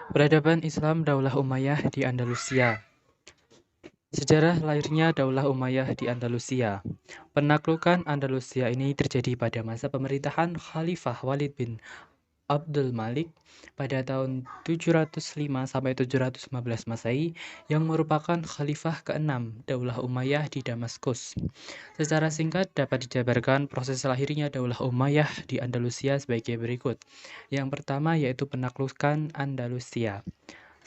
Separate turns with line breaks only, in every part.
Peradaban Islam Daulah Umayyah di Andalusia. Sejarah lahirnya Daulah Umayyah di Andalusia. Penaklukan Andalusia ini terjadi pada masa pemerintahan Khalifah Walid bin Abdul Malik pada tahun 705 sampai 715 Masehi yang merupakan khalifah ke-6 Daulah Umayyah di Damaskus. Secara singkat dapat dijabarkan proses lahirnya Daulah Umayyah di Andalusia sebagai berikut. Yang pertama yaitu penaklukan Andalusia.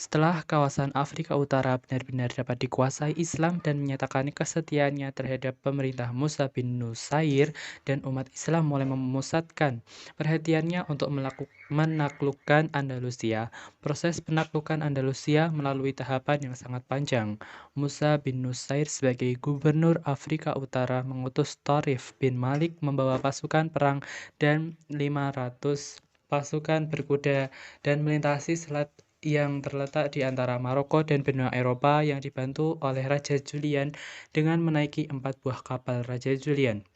Setelah kawasan Afrika Utara benar-benar dapat dikuasai Islam dan menyatakan kesetiaannya terhadap pemerintah Musa bin Nusair dan umat Islam mulai memusatkan perhatiannya untuk menaklukkan Andalusia. Proses penaklukan Andalusia melalui tahapan yang sangat panjang. Musa bin Nusair sebagai gubernur Afrika Utara mengutus Tharif bin Malik membawa pasukan perang dan 500 pasukan berkuda dan melintasi selat yang terletak di antara Maroko dan benua Eropa yang dibantu oleh Raja Julian dengan menaiki 4 buah kapal Raja Julian.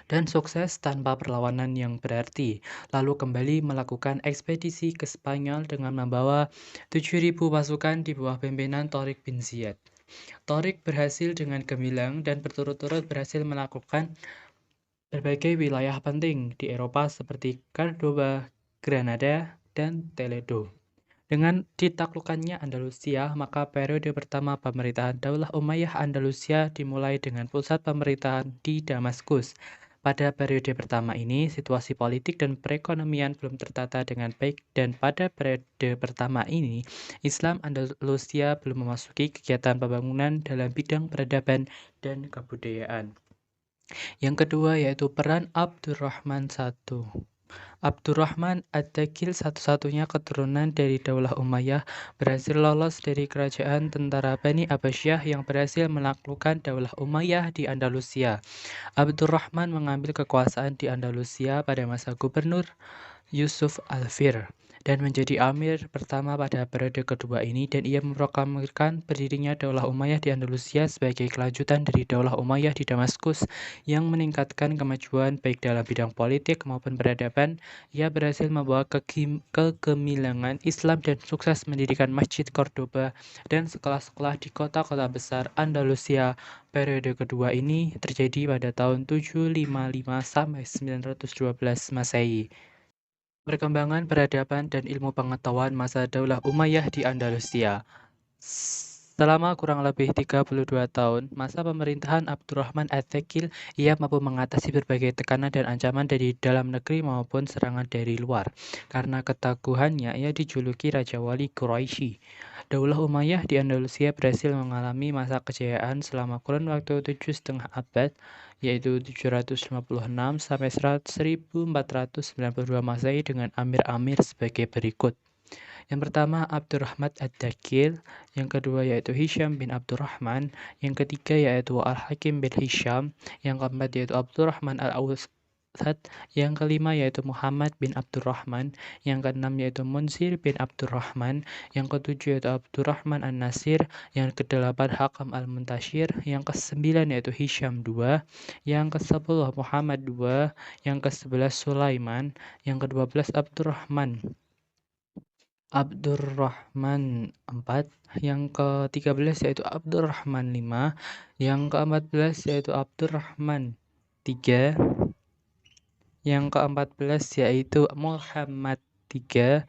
Dan sukses tanpa perlawanan yang berarti, lalu kembali melakukan ekspedisi ke Spanyol dengan membawa 7.000 pasukan di bawah pimpinan Tariq bin Ziyad. Tariq berhasil dengan gemilang dan berturut-turut berhasil melakukan berbagai wilayah penting di Eropa seperti Cordoba, Granada, dan Toledo. Dengan ditaklukkannya Andalusia, maka periode pertama pemerintahan Daulah Umayyah Andalusia dimulai dengan pusat pemerintahan di Damaskus. Pada periode pertama ini, situasi politik dan perekonomian belum tertata dengan baik dan pada periode pertama ini, Islam Andalusia belum memasuki kegiatan pembangunan dalam bidang peradaban dan kebudayaan. Yang kedua yaitu peran Abdurrahman I. Abdurrahman Ad-Dakhil, satu-satunya keturunan dari Daulah Umayyah, berhasil lolos dari kerajaan tentara Bani Abbasiyah yang berhasil menaklukkan Daulah Umayyah di Andalusia. Abdurrahman mengambil kekuasaan di Andalusia pada masa Gubernur Yusuf Al-Fir dan menjadi amir pertama pada periode kedua ini, dan ia memproklamirkan berdirinya Daulah Umayyah di Andalusia sebagai kelanjutan dari Daulah Umayyah di Damaskus yang meningkatkan kemajuan baik dalam bidang politik maupun peradaban. Ia berhasil membawa kegemilangan Islam dan sukses mendirikan Masjid Cordoba dan sekolah-sekolah di kota-kota besar Andalusia. Periode kedua ini terjadi pada tahun 755 sampai 912 Masehi. Perkembangan peradaban dan ilmu pengetahuan masa Daulah Umayyah di Andalusia. Selama kurang lebih 32 tahun, masa pemerintahan Abdurrahman Ad-Dakhil, ia mampu mengatasi berbagai tekanan dan ancaman dari dalam negeri maupun serangan dari luar. Karena ketaguhannya, ia dijuluki Raja Wali Quraisy. Daulah Umayyah di Andalusia berhasil mengalami masa kejayaan selama kurun waktu 7,5 abad, yaitu 756 sampai 1492 Masehi dengan amir-amir sebagai berikut. Yang pertama Abdurrahman Ad-Dakhil, yang kedua yaitu Hisham bin Abdurrahman, yang ketiga yaitu Al-Hakim bin Hisham, yang keempat yaitu Abdurrahman Al-Awsat, yang kelima yaitu Muhammad bin Abdurrahman, yang keenam yaitu Munsir bin Abdurrahman, yang ketujuh yaitu Abdurrahman An-Nasir, yang kedelapan Hakam Al-Muntashir, yang kesembilan yaitu Hisham II, yang ke-10 Muhammad II, yang ke-11 Sulaiman, yang ke-12 Abdurrahman IV, yang ke-13 yaitu Abdurrahman V, yang ke-14 yaitu Abdurrahman III, yang ke-14 yaitu Muhammad III,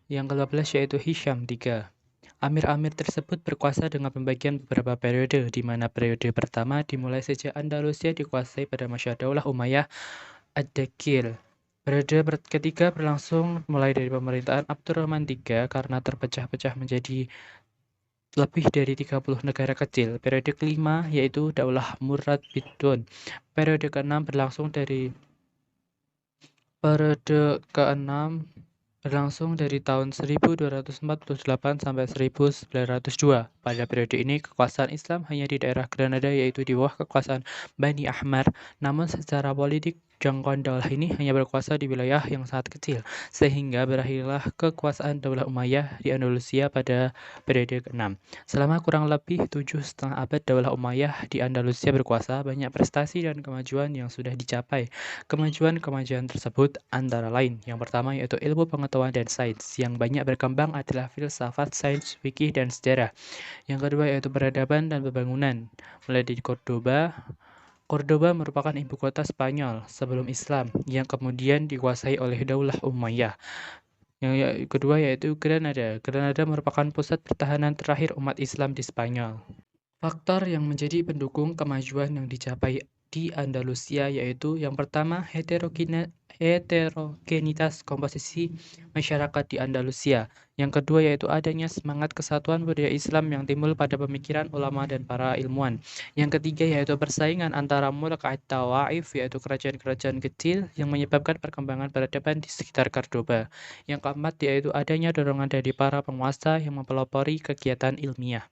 yang ke-15 yaitu Hisham III. Amir-amir tersebut berkuasa dengan pembagian beberapa periode, di mana periode pertama dimulai sejak Andalusia dikuasai pada masa Daulah Umayyah Ad-Dakhil. Periode ketiga berlangsung mulai dari pemerintahan Abdurrahman III karena terpecah-pecah menjadi lebih dari 30 negara kecil. Periode kelima yaitu Daulah Murad Bidun. Periode keenam berlangsung dari tahun 1248 sampai 1902. Pada periode ini, kekuasaan Islam hanya di daerah Granada, yaitu di bawah kekuasaan Bani Ahmar. Namun secara politik, Jangkauan daulah ini hanya berkuasa di wilayah yang sangat kecil, sehingga berakhirlah kekuasaan Daulah Umayyah di Andalusia pada periode ke-6. Selama kurang lebih 7,5 abad Daulah Umayyah di Andalusia berkuasa, banyak prestasi dan kemajuan yang sudah dicapai. Kemajuan-kemajuan tersebut antara lain, yang pertama yaitu ilmu pengetahuan dan sains, yang banyak berkembang adalah filsafat, sains, fikih, dan sejarah. Yang kedua yaitu peradaban dan pembangunan, mulai dari Cordoba. Cordoba merupakan ibu kota Spanyol sebelum Islam yang kemudian dikuasai oleh Daulah Umayyah. Yang kedua yaitu Granada. Granada merupakan pusat pertahanan terakhir umat Islam di Spanyol. Faktor yang menjadi pendukung kemajuan yang dicapai di Andalusia yaitu yang pertama heterogenitas komposisi masyarakat di Andalusia. Yang kedua yaitu adanya semangat kesatuan budaya Islam yang timbul pada pemikiran ulama dan para ilmuwan. Yang ketiga yaitu persaingan antara mulk at-tawaif yaitu kerajaan-kerajaan kecil yang menyebabkan perkembangan peradaban di sekitar Cordoba. Yang keempat yaitu adanya dorongan dari para penguasa yang mempelopori kegiatan ilmiah.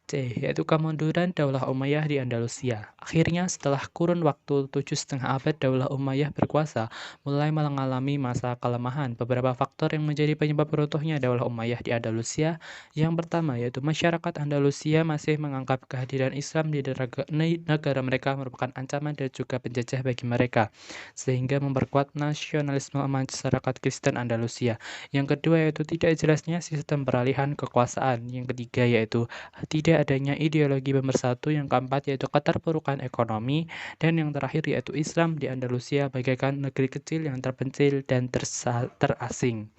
C, yaitu kemunduran Daulah Umayyah di Andalusia. Akhirnya, setelah kurun waktu 7,5 abad Daulah Umayyah berkuasa, mulai mengalami masa kelemahan. Beberapa faktor yang menjadi penyebab runtuhnya Daulah Umayyah di Andalusia. Yang pertama, yaitu masyarakat Andalusia masih menganggap kehadiran Islam di negara mereka merupakan ancaman dan juga penjajah bagi mereka, sehingga memperkuat nasionalisme masyarakat Kristen Andalusia. Yang kedua, yaitu tidak jelasnya sistem peralihan kekuasaan. Yang ketiga, yaitu tidak adanya ideologi pemersatu. Yang keempat yaitu keterpurukan ekonomi, dan yang terakhir yaitu Islam di Andalusia bagaikan negeri kecil yang terpencil dan terasing.